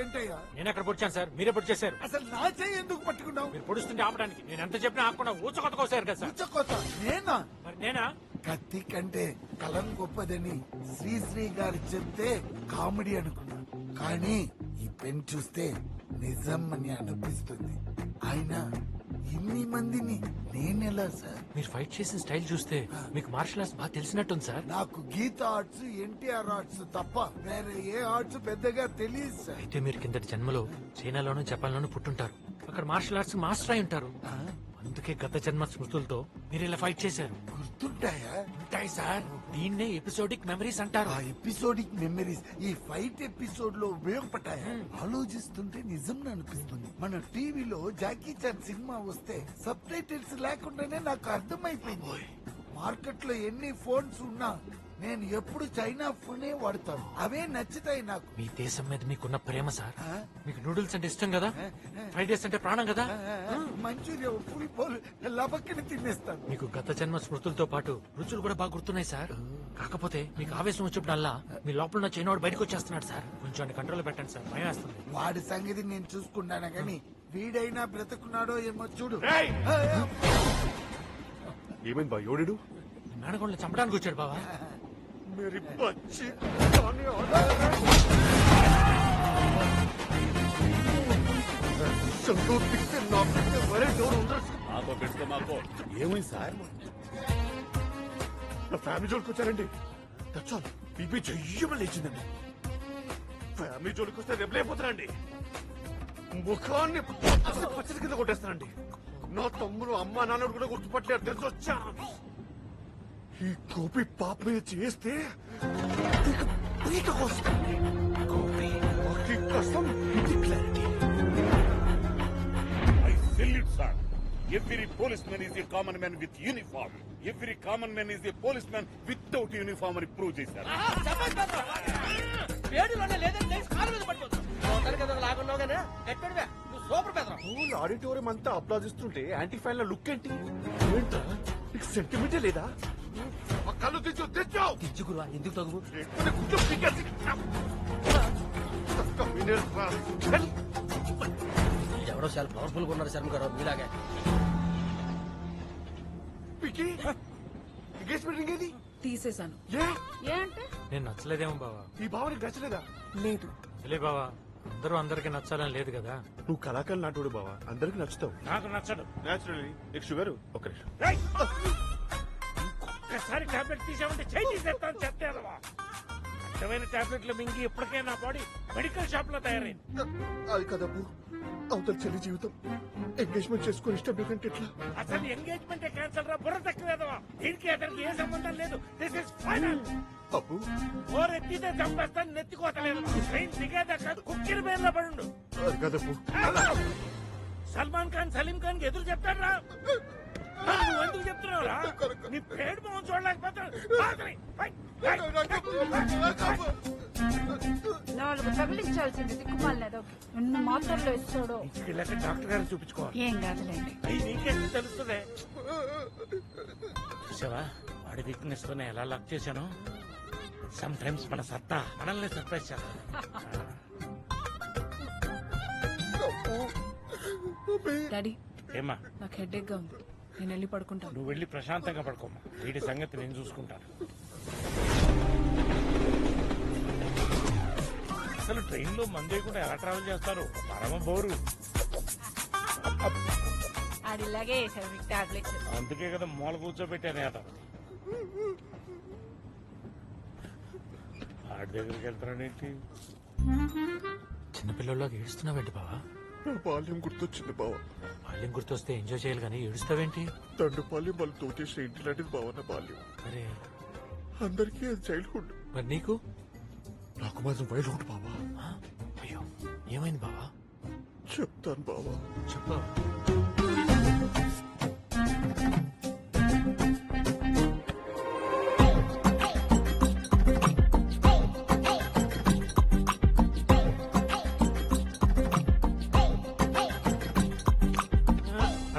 ఏంటయ్యా? నేను ఎక్కడ పొడిచాను సార్? మీరే పొడి చేశారు. అసలు నా చెయ్యి ఎందుకు పట్టుకున్నావు? మీరు పొడుస్తుంటే ఆపడానికి నేను ఎంత చెప్పినా ఆపకుండా ఊచకొత్తకోసారు కదా సార్. ఉచ్చకోత నేనా? మరి నేనా? కత్తి కంటే కలం గొప్పదని శ్రీశ్రీ గారు చెప్తే కామెడీ అనుకున్నా, కానీ ఈ పెన్ చూస్తే నిజం అని అనిపిస్తుంది. ఆయన ఇన్ని మందిని నేనెలా సార్? మీరు ఫైట్ చేసిన స్టైల్ చూస్తే మీకు మార్షల్ ఆర్ట్స్ బాగా తెలిసినట్టుంది సార్. నాకు గీత ఆర్ట్స్, ఎన్టీఆర్ ఆర్ట్స్ తప్ప వేరే ఏ ఆర్ట్స్ పెద్దగా తెలియదు సార్. అయితే మీరు కిందటి జన్మలో చైనాలోనూ జపాన్లోనూ పుట్టుంటారు. అక్కడ మార్షల్ ఆర్ట్స్ మాస్టర్ అయి ఉంటారు. అందుకే గత జన్మ స్మృతులతో మీరు ఇలా ఫైట్ చేశారు. గుర్తుంటాయా? ఉంటాయి సార్. దీన్నే ఎపిసోడిక్ మెమరీస్ అంటారు. ఆ ఎపిసోడిక్ మెమరీస్ ఈ ఫైట్ ఎపిసోడ్ లో ఉపయోగపడ్డాయా? ఆలోచిస్తుంటే నిజం అనిపిస్తుంది. మన టీవీలో జాకీ చాన్ సినిమా వస్తే సబ్ టైటిల్స్ లేకుండానే నాకు అర్థమైపోయింది. మార్కెట్ లో ఎన్ని ఫోన్స్ ఉన్నా నేను ఎప్పుడు చైనా ఫోనే వాడతాను. అవే నచ్చుతాయి నాకు. మీ దేశం మీద మీకున్న ప్రేమ సార్. ఆ? మీకు నూడిల్స్ అంటే ఇష్టం కదా, ఫ్రైడ్ రైస్ అంటే ప్రాణం కదా. మంచూరియా ఫుల్ బౌల్ లబక్కని తినేస్తాను. మీకు గత జన్మ స్మృతులతో పాటు రుచులు కూడా బాగా గుర్తున్నాయి సార్. కాకపోతే మీకు ఆవేశం వచ్చినప్పుడల్లా మీ లోపల ఉన్న చైనాడు బయటకు వచ్చేస్తున్నాడు సార్. కొంచెం కంట్రోల్ పెట్టండి సార్, భయం వేస్తుంది. వాడి సంగతి నేను చూసుకుంటాను గాని వీడైనా బ్రతుకున్నాడో ఏమో చూడు. ఏమైంది బా ఎవడు? నాన్నగొండలు చంపడానికి వచ్చాడు బావా. मेरी बच्ची ఏమైంది సార్? నా ఫ్యామిలీ జోలికి వచ్చారండి. దచ్చాలు బీపీ చెయ్యమని లేచిందండి. ఫ్యామిలీ జోలికి వస్తే రెబలైపోతానండి. ముఖాన్ని పచ్చడి కింద కొట్టేస్తానండి. నా తమ్ముడు అమ్మ నాన్నడు కూడా గుర్తుపట్టలేరు. తెలిసి వచ్చాను. ఈ గోపి పాప మీద చేస్తే పీక కోస్తాను. గోపి కోసం clarity. I salute, sir. Every policeman is a common man with uniform. Every common man is a policeman without uniform అని ప్రూవ్ చేశారు. వేడిలోనే లేదని తెలిసి కాలు మీద పడిపోతావు. మొత్తానికి ఏదో లాగున్నావు కానీ ఎక్కడివే నువ్వు సూపర్ పెదరా. స్కూల్ ఆడిటోరియం అంతా అప్లాజిస్తుంటే యాంటీ ఫ్యాన్ ల లుక్ ఏంటి? ఏంటా నీకు సెంటిమెంటే లేదా? ఆ కళ్ళు తెచ్చు ఇచ్చుకురా ఎందుకు తగు ఎవడో చాలా పవర్ఫుల్ గా ఉన్నారు శర్మ గారు మీలాగే. ఎంగేజ్మెంట్ రింగ్ ఏది? తీసేశాను. ఏ అంటే నేను నచ్చలేదేమో బావా. ఈ భావానికి నచ్చలేదా? లేదు. తెలియ బావా, అందరూ అందరికి నచ్చాలని లేదు కదా. నువ్వు కళాకారులు నాటోడు బావా, అందరికి నచ్చుతావు. నాకు నచ్చదు. నేచురల్లీ నీకు షుగర్ ఒక నిమిషం. ఒక్కసారి టాబ్లెట్ తీసామంటే చేయి తీసేస్తాను. చెప్తావా? అర్థమైన టాబ్లెట్లు మింగి ఇప్పటికే నా బాడీ మెడికల్ షాప్ లో తయారైంది. అది కదబ్బు, అవతల చెల్లి జీవితం ఎంగేజ్మెంట్ చేసుకుని ఇష్టం లేకంటే ఎట్లా? అసలు ఎంగేజ్మెంట్ క్యాన్సల్ రా, బుర్ర తక్కువేదవా. దీనికి అతనికి ఏ సంబంధం లేదు. This is final. అబ్బు ఓరెత్తితే చంపేస్తాను, నెత్తికోతలేదు. ట్రైన్ దిగేదాకా కుక్కిరి పేర్లో పడుండు. అది కదబ్బు. సల్మాన్ ఖాన్ సలీం ఖాన్ కి ఎదురు చెప్తాడు రా. నువ్వు ఎందుకు చెప్తున్నావురా? నీ పేరు మొహం చూడలేకపోతాడు. 4 తగిలించాల్సింది దిక్కుమాలేదు. ఎన్ని మాత్రలు ఇస్తాడో. ఇంటికి డాక్టర్ గారు చూపించుకోవాలి. ఏం కాదులేండి. అయ్యి నీకేం తెలుస్తుంది? చూసావా వాడి వీక్నెస్ తోనే ఎలా లక్ చేశాను. సమ్ టైమ్స్ మన సత్తా మనల్ని సర్ప్రైజ్ చేస్తాను. డాడీ ఏమా నాకు హెడేక్ గా ఉంది, నేను వెళ్ళి పడుకుంటాను. నువ్వు వెళ్ళి ప్రశాంతంగా పడుకోమ్మా. వీడి సంగతి నేను చూసుకుంటాను. అసలు ట్రైన్ లో మందే కూడా ఎలా ట్రావెల్ చేస్తారు? పరమ బోరు. అది ఇలాగే వేసాడు మీకు టాబ్లెట్స్. అందుకే కదా మూల కూర్చోబెట్టాను అత. ఆడి దగ్గరికి వెళ్తానేంటి? చిన్నపిల్లల్లోకి ఏడుస్తున్నావేంటి బావా? నా బాల్యం గుర్తొచ్చింది బావ. బాల్యం గుర్తొస్తే ఎంజాయ్ చేయాలి కానీ ఏడుస్తావేంటి? తండ్రి బాల్యం వాళ్ళు తోచేసిన ఇంటి లాంటిది బావ నా బాల్యం. అరే అందరికీ అది చైల్డ్హుడ్, మరి నీకు? నాకు మాత్రం వైల్డ్హుడ్ బావా. ఆ? అయ్యో ఏమైంది బావా? చెప్తాను బావా. చెప్పు.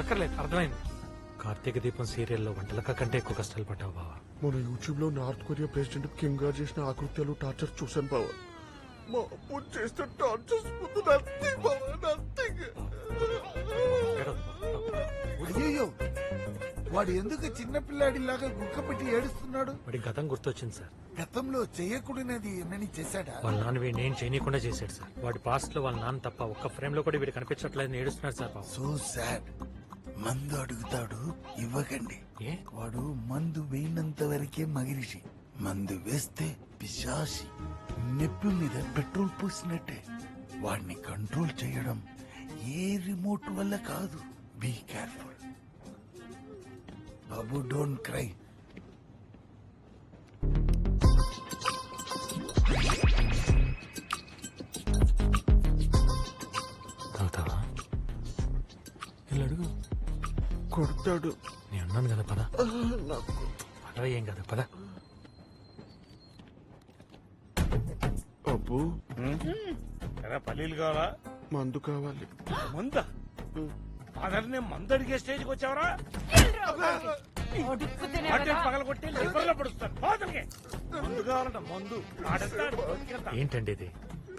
అక్కర్లేదు, అర్థమైంది. కార్తీక దీపం సీరియల్లో వంటలక కంటే ఎక్కువ కష్టాలు పడ్డావు బావా. మన యూట్యూబ్ లో నార్త్ కొరియా ప్రెసిడెంట్ కిమ్ గారు చేసిన ఆకృత్యాలు టార్చర్ చూశాను బావా. మా అప్పు చేస్తే టార్చర్స్ ముందు నథింగ్ బావా నథింగ్. అయ్యో వాడు ఎందుకు చిన్నపిల్లాడిలాగా గుక్క పెట్టి ఏడుస్తున్నాడు? వాడి గతం గుర్తొచ్చింది సార్. గతంలో చేయకూడనిది ఏమని చేశాడా? వాళ్ళ నాన్న వీడిని ఏం చేయనీయకుండా చేశాడు సార్. వాడి పాస్ట్ లో వాళ్ళ నాన్న తప్ప ఒక్క ఫ్రేమ్ లో కూడా వీడు కనిపించట్లేదని ఏడుస్తున్నాడు సార్ పాపం. So sad. మందు అడుగుతాడు, ఇవ్వకండి. ఏ? వాడు మందు వేయినంత వరకే మగిరిషి, మందు వేస్తే పిశాసి. నెప్పి మీద పెట్రోల్ పోసినట్టే. వాడిని కంట్రోల్ చేయడం ఏ రిమోట్ వల్ల కాదు. బీ కేర్ఫుల్ బాబు, డోంట్ క్రై. తాగుతావా? వీళ్ళు అడుగు. కొడతాడు. నేను అన్నాను కదా పద. నాకు పదవ ఏం కదా పద. అబ్బు ఎరా పల్లీలు కావాలా? మందు కావాలి. మంద ఫాదర్నే మందు అడిగే స్టేజ్కి వచ్చావరా? పగల కొట్టి లివర్లో పడుస్తాను. ఫాదర్కి మందు కావాలంట, మందు ఆడతాడు. ఏంటండి ఇది?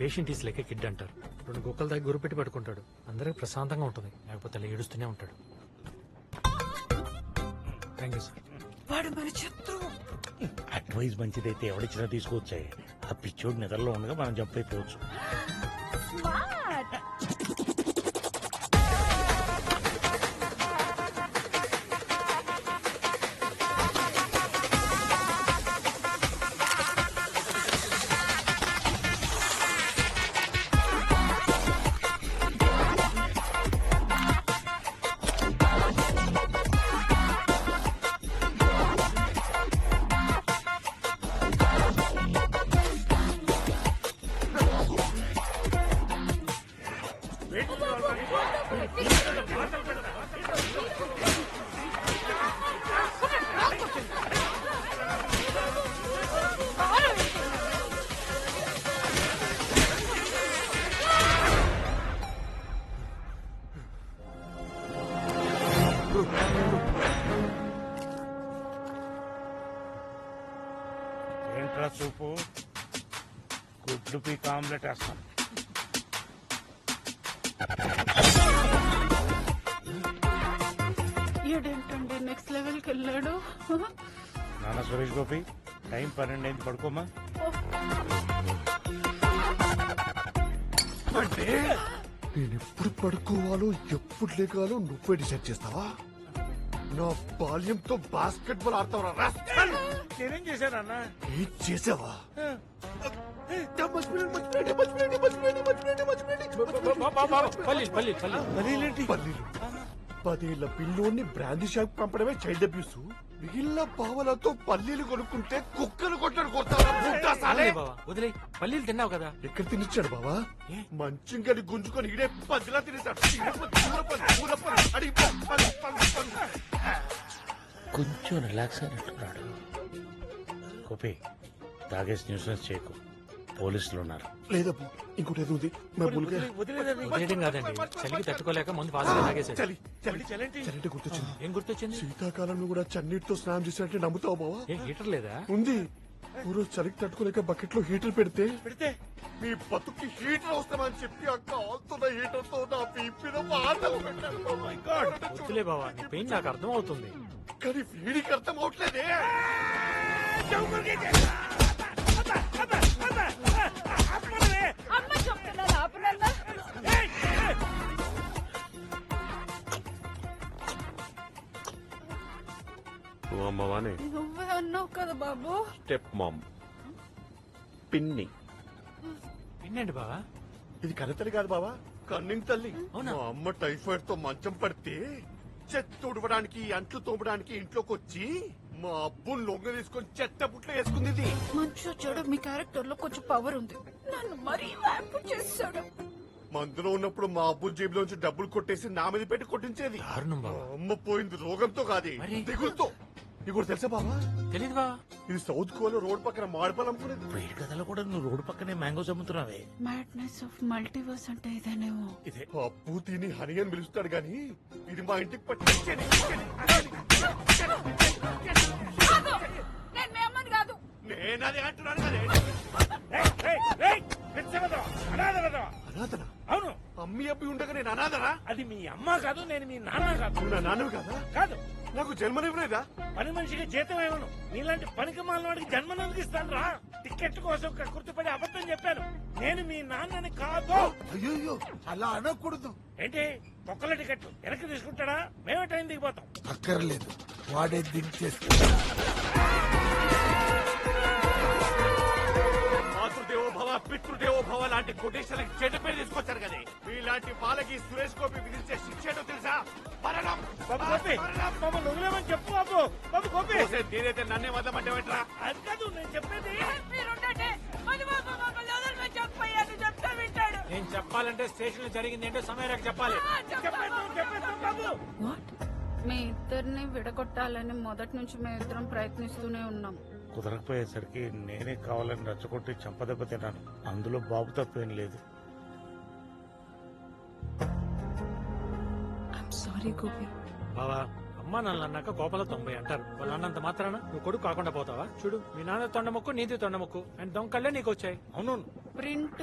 పేషెంట్ ఈస్ లైక్ కిడ్ అంటారు. రెండు గుక్కల దగ్గర గురి పెట్టి పడుకుంటాడు. అందరికి ప్రశాంతంగా ఉంటుంది, లేకపోతే అలా ఏడుస్తూనే ఉంటాడు. Thank you sir. వాడు మన శత్రువు. అడ్వైస్ మంచిదైతే ఎవడిచ్చినా తీసుకొచ్చాయి. ఆ పిచ్చోడు నిద్రలో ఉండగా మనం జంప్ అయిపోవచ్చు. స్మార్ట్. ఏంట్రా సూపు? గుడ్లు పీక్ ఆమ్లెట్ వేస్తాను. ఏంటండి నెక్స్ట్ లెవెల్ కి వెళ్ళాడు. నాన్న సురేష్ గోపి, టైం 12 అయింది, పడుకోమా. అంటే నేను ఎప్పుడు పడుకోవాలో ఎప్పుడు లేకాలో నువ్వే డిసైడ్ చేస్తావా? నా బాల్యంతో బాస్కెట్ బాల్ ఆడతావరా? నేనేం చేశానన్న? ఏం చేసావా? పల్లీలు పల్లీలు పల్లీలు. పల్లీలు 10 ఏళ్ల పిల్లోని బ్రాందీ షాప్ పంపడమే చైల్డ్ అబ్యూస్. మిగిలిన పావలతో పల్లీలు కొనుక్కుంటే కుక్కలు కొట్టడు కొడతావా? వదిలేయ్ బావా, వదిలేయ్. పల్లీలు తిన్నావు కదా. ఎక్కడ తినిచ్చాడు బావా? మంచిగా గుంజుకొని ఇడే పదిలా తినేశాడు. కొంచెం రిలాక్స్ అయినట్టున్నాడు. గోపి, తాగేసి న్యూసెన్స్ చేయకు, పోలీసులు ఉన్నారు. లేదబ్బు, ఇంకోటి ఏదో ఉంది. వదిలేయడం కాదండి, చలికి తట్టుకోలేక ముందు ఫాస్ట్గా తాగేసాడు. చలి చలి చలి గుర్తొచ్చింది. ఏం గుర్తొచ్చింది? శీతాకాలంలో కూడా చన్నీటితో స్నానం చేసినట్టే నమ్ముతావు బావా? ఏ హీటర్ లేదా? ఉంది. ఊరో చలికి తట్టుకోలేక బకెట్ లో హీటర్ పెడితే పెడితే మీ బతుకి హీటర్ అవసరమని చెప్పి ఆ కాల్తున్న హీటర్ తో నా పీపీలో వాతలు పెట్టాడు. Oh my God. వద్దులే బావా, నీ పెయిన్ నాకు అర్థం అవుతుంది. కానీ వీడికి అర్థం అవట్లేదే. అమ్మ చెప్తున్నా ఆపనన్నా. అమ్మవానే నువ్వే అన్నావు కదా బాబు. స్టెప్ మామ్ పిన్ని. ఏంటండి బావా? ఇది కన్నతల్లి కాదు బావా, కన్నింగ్ తల్లి. అవునా? మా అమ్మ టైఫాయిడ్ తో మంచం పడితే చెత్త తుడవడానికి అంట్లు తోమడానికి ఇంట్లోకి వచ్చి మా అబ్బుని లొంగ తీసుకొని చెత్త పుట్లో వేసుకుంది ఇది. మంచు చెడు మీ క్యారెక్టర్ లో కొంచెం పవర్ ఉంది. నన్ను మరీ వ్యాపు చేశాడు. మందులో ఉన్నప్పుడు మా అబ్బు జేబులోంచి డబ్బులు కొట్టేసి నా మీద పెట్టి కొట్టించేది. దారుణం మా బావా. అమ్మ పోయింది రోగంతో కాదు, మరి? దిగులతో. నీకు కూడా తెలుసా బావా? తెలీదు బావా. ఇది సౌత్ కోలో రోడ్ పక్కన మాడిపాలు అమ్ముకునేది. వేడి కథలో కూడా నువ్వు రోడ్డు పక్కనే మ్యాంగోస్ అమ్ముతున్నావే. మ్యాడ్నెస్ ఆఫ్ మల్టీవర్స్ అంటే ఇదేనేమో. ఇదే అప్పు తిని హని అని పిలుస్తాడు గాని ఇది మా ఇంటికి పట్టి నేను మీ అమ్మని కాదు. నేనది అంటున్నాను కదా. ఏయ్, ఏయ్, ఏయ్, పిచ్చ వెధవ, అనాథ వెధవ. అనాథనా? అవును, అమ్మి అబ్బి ఉండగా నేను అనాథనా? అది మీ అమ్మ కాదు, నేను మీ నాన్న కాదు. నువ్వు నా నాన్నవి కదా? కాదు, నాకు జన్మనివ్వలేదా? పని మనిషికి జీతం ఇవ్వను. నీలాంటి పనికి మాలిన వాడికి జన్మనందుకు ఇస్తాను రా. టికెట్ కోసం కక్కుర్తిపడి అబద్ధం చెప్పాను. నేను మీ నాన్నని కాదు. అయ్యో అలా అనకూడదు. ఏంటి ఒక్కల టికెట్ వెనక్కి తీసుకుంటాడా? మేమే టైం దిగిపోతాం. అక్కర్లేదు, వాడే దించేస్తాడు. మాతృదేవో భవ పితృదేవో భవ లాంటి కొటేషన్లకు చెడ్డ పేరు తీసుకొచ్చారు కదా. మీలాంటి వాళ్ళకి సురేష్ గోపి విధించే శిక్ష ఏంటో తెలుసా? మరణం. బాబు గోపి, మమ్మల్ని వదిలేమని చెప్పు బాబు. బాబు గోపి, ఓసే, నేనైతే నన్నే వదలమంటావేంట్రా? అది కాదు నేను చెప్పేది. నేను చెప్పాలంటే స్టేషన్ లో జరిగింది ఏంటో సమయానికి చెప్పాలి. చెప్పేద్దాం బాబు. వాట్? మీ ఇద్దరిని విడగొట్టాలని మొదటి నుంచి మేమిద్దరం ప్రయత్నిస్తూనే ఉన్నాం. కుదరకపోయేసరికి నేనే కావాలని రచ్చగొట్టి చంపదెబ్బ తిన్నాను. అందులో బాబు తప్పేం లేదు. సారీ గోపి. బావా, అమ్మా నాన్న అన్నాక కోపల 90 అంటారు. వాళ్ళు అన్నంత మాత్రాన నువ్వు కొడుకు కాకుండా పోతావా? చూడు, మీ నాన్న తొండముక్కు, నీది తొండముక్కు అండ్ దొంగళ్ళే నీకు వచ్చాయి. అవును, ప్రింట్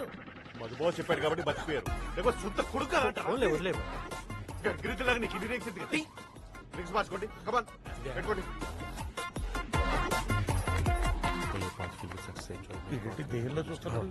మధుబాబు చెప్పాడు కాబట్టి బతికిపోయారు. లేకపోతే సొంత కొడుకు అవునులే, వదిలేవు. గిరిజలాగా నీకు ఇన్ని రేక్స్ ఎందుకు? డ్రింక్స్ మార్చుకోండి, కమాన్ పెట్టుకోండి. దేహంలో చూస్తున్నాడు.